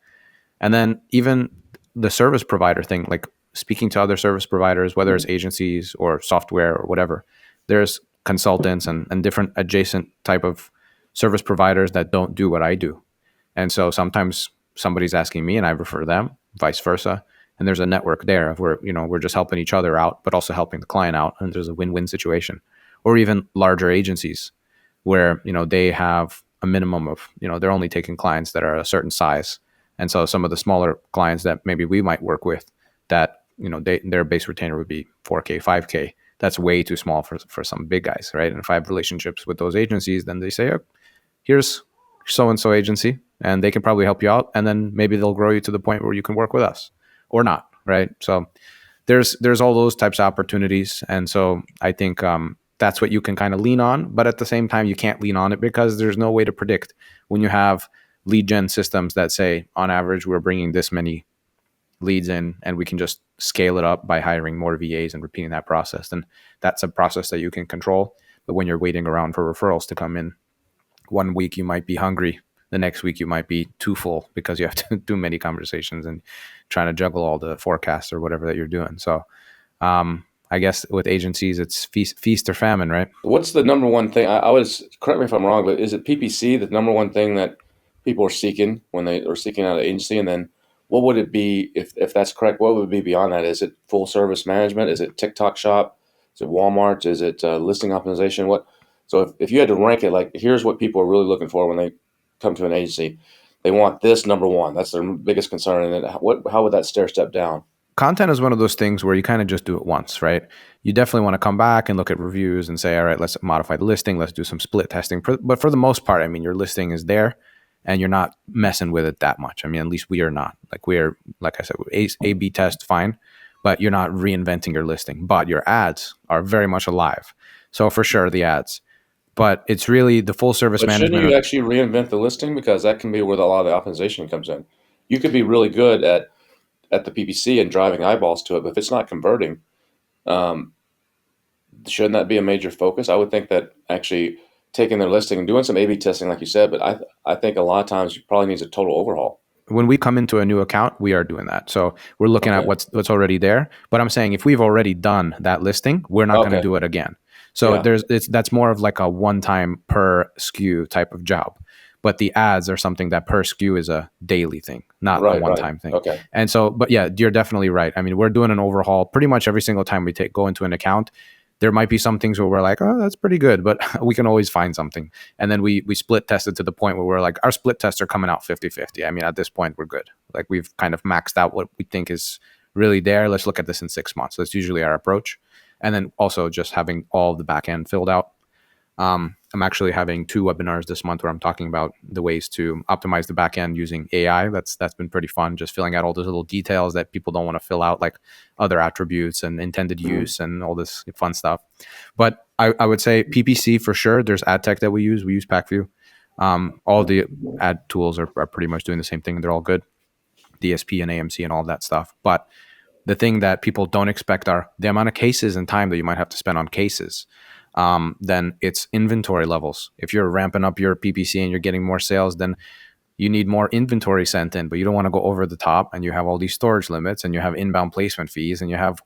And then even the service provider thing, like speaking to other service providers, whether it's agencies or software or whatever, there's consultants and different adjacent type of service providers that don't do what I do. And so sometimes somebody's asking me and I refer them, vice versa. And there's a network there of where, we're just helping each other out, but also helping the client out. And there's a win-win situation. Or even larger agencies where, they have a minimum of, they're only taking clients that are a certain size. And so some of the smaller clients that maybe we might work with that, their base retainer would be 4K, 5K. That's way too small for some big guys, right? And if I have relationships with those agencies, then they say, oh, here's so-and-so agency, and they can probably help you out. And then maybe they'll grow you to the point where you can work with us or not, right? So there's all those types of opportunities. And so I think that's what you can kind of lean on. But at the same time, you can't lean on it because there's no way to predict when you have lead gen systems that say, on average, we're bringing this many leads in and we can just scale it up by hiring more VAs and repeating that process. Then that's a process that you can control. But when you're waiting around for referrals to come in, one week you might be hungry, the next week you might be too full because you have to do many conversations and trying to juggle all the forecasts or whatever that you're doing. So I guess with agencies, it's feast or famine, right? What's the number one thing? I was, correct me if I'm wrong, but is it PPC the number one thing that people are seeking when they are seeking out an agency? And then what would it be if that's correct? What would it be beyond that? Is it full service management? Is it TikTok shop? Is it Walmart? Is it listing optimization? What? So if you had to rank it, like here's what people are really looking for when they come to an agency, they want this number one. That's their biggest concern. And then how would that stair step down? Content is one of those things where you kind of just do it once, right? You definitely want to come back and look at reviews and say, all right, let's modify the listing. Let's do some split testing. But for the most part, I mean, your listing is there and you're not messing with it that much. I mean, at least we are not. Like I said, A/B test, fine, but you're not reinventing your listing. But your ads are very much alive. So for sure, the ads. But it's really the full service But management. shouldn't you actually reinvent the listing? Because that can be where a lot of the optimization comes in. You could be really good at the PPC and driving eyeballs to it, but if it's not converting, shouldn't that be a major focus? I would think that actually taking their listing and doing some A/B testing, like you said, but I think a lot of times you probably needs a total overhaul. When we come into a new account, we are doing that. So we're looking at what's already there. But I'm saying if we've already done that listing, we're not going to do it again. So that's more of like a one-time per SKU type of job. But the ads are something that per SKU is a daily thing, not a one-time thing. Okay. And so, but yeah, you're definitely right. I mean, we're doing an overhaul pretty much every single time we go into an account. There might be some things where we're like, oh, that's pretty good, but we can always find something. And then we split tested to the point where we're like, our split tests are coming out 50-50. I mean, at this point, we're good. Like we've kind of maxed out what we think is really there. Let's look at this in 6 months. That's usually our approach. And then also just having all the back end filled out. I'm actually having 2 webinars this month where I'm talking about the ways to optimize the back end using AI. That's been pretty fun, just filling out all those little details that people don't want to fill out, like other attributes and intended use and all this fun stuff. But I would say PPC for sure. There's ad tech that we use. We use PackView. All the ad tools are pretty much doing the same thing. They're all good. DSP and AMC and all that stuff. But the thing that people don't expect are the amount of cases and time that you might have to spend on cases. Then it's inventory levels. If you're ramping up your PPC and you're getting more sales, then you need more inventory sent in, but you don't want to go over the top, and you have all these storage limits, and you have inbound placement fees, and you have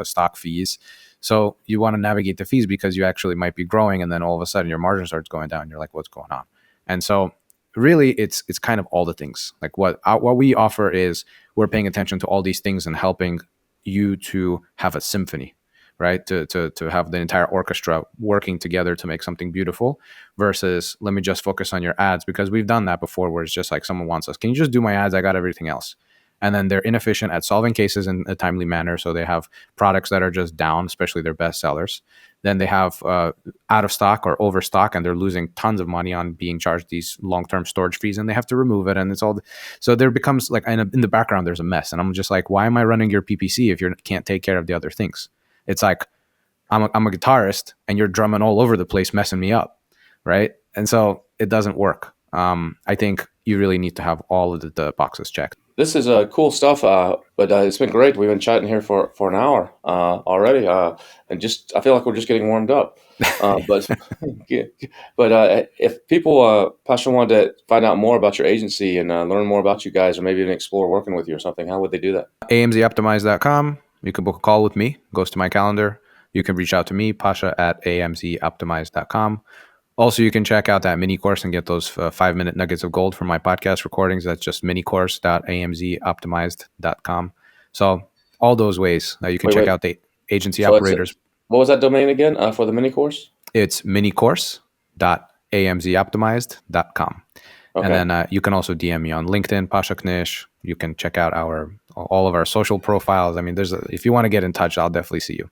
stock fees. So you want to navigate the fees because you actually might be growing, and then all of a sudden your margin starts going down. You're like, what's going on? And so really it's kind of all the things. Like what we offer is we're paying attention to all these things and helping you to have a symphony, right? To have the entire orchestra working together to make something beautiful versus let me just focus on your ads, because we've done that before where it's just like someone wants us, can you just do my ads? I got everything else. And then they're inefficient at solving cases in a timely manner. So they have products that are just down, especially their best sellers. Then they have out of stock or overstock, and they're losing tons of money on being charged these long-term storage fees, and they have to remove it. And it's all, so there becomes like, in the background, there's a mess. And I'm just like, why am I running your PPC if you can't take care of the other things? It's like, I'm a guitarist and you're drumming all over the place, messing me up. Right. And so it doesn't work. I think you really need to have all of the boxes checked. This is cool stuff, but it's been great. We've been chatting here for an hour already, and just I feel like we're just getting warmed up. But if people, Pasha, wanted to find out more about your agency and learn more about you guys, or maybe even explore working with you or something, how would they do that? amzoptimize.com. You can book a call with me. Goes to my calendar. You can reach out to me, Pasha, at amzoptimize.com. Also, you can check out that mini course and get those 5-minute nuggets of gold from my podcast recordings. That's just minicourse.amzoptimized.com. So all those ways you can check out the agency operators. What was that domain again for the mini course? It's minicourse.amzoptimized.com. Okay. And then you can also DM me on LinkedIn, Pasha Knish. You can check out all of our social profiles. I mean, if you want to get in touch, I'll definitely see you.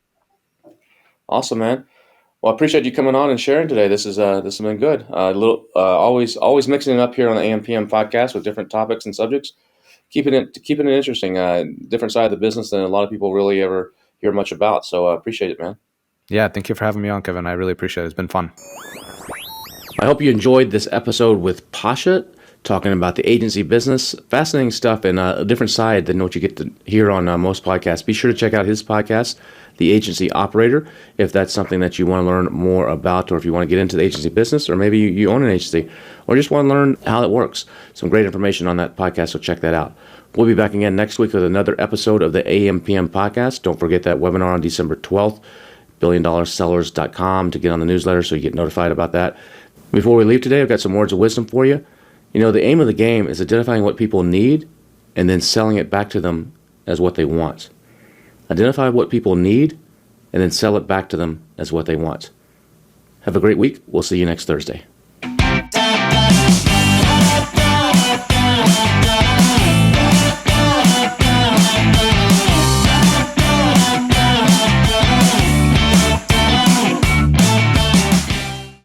Awesome, man. Well, I appreciate you coming on and sharing today. This has been good. Always mixing it up here on the AM/PM podcast with different topics and subjects, keeping it interesting. Different side of the business than a lot of people really ever hear much about. So I appreciate it, man. Yeah, thank you for having me on, Kevin. I really appreciate it. It's been fun. I hope you enjoyed this episode with Pasha, talking about the agency business. Fascinating stuff and a different side than what you get to hear on most podcasts. Be sure to check out his podcast, The Agency Operator, if that's something that you want to learn more about, or if you want to get into the agency business, or maybe you own an agency, or just want to learn how it works. Some great information on that podcast, so check that out. We'll be back again next week with another episode of the AM/PM podcast. Don't forget that webinar on December 12th, billiondollarsellers.com to get on the newsletter so you get notified about that. Before we leave today, I've got some words of wisdom for you. You know, the aim of the game is identifying what people need and then selling it back to them as what they want. Identify what people need and then sell it back to them as what they want. Have a great week. We'll see you next Thursday.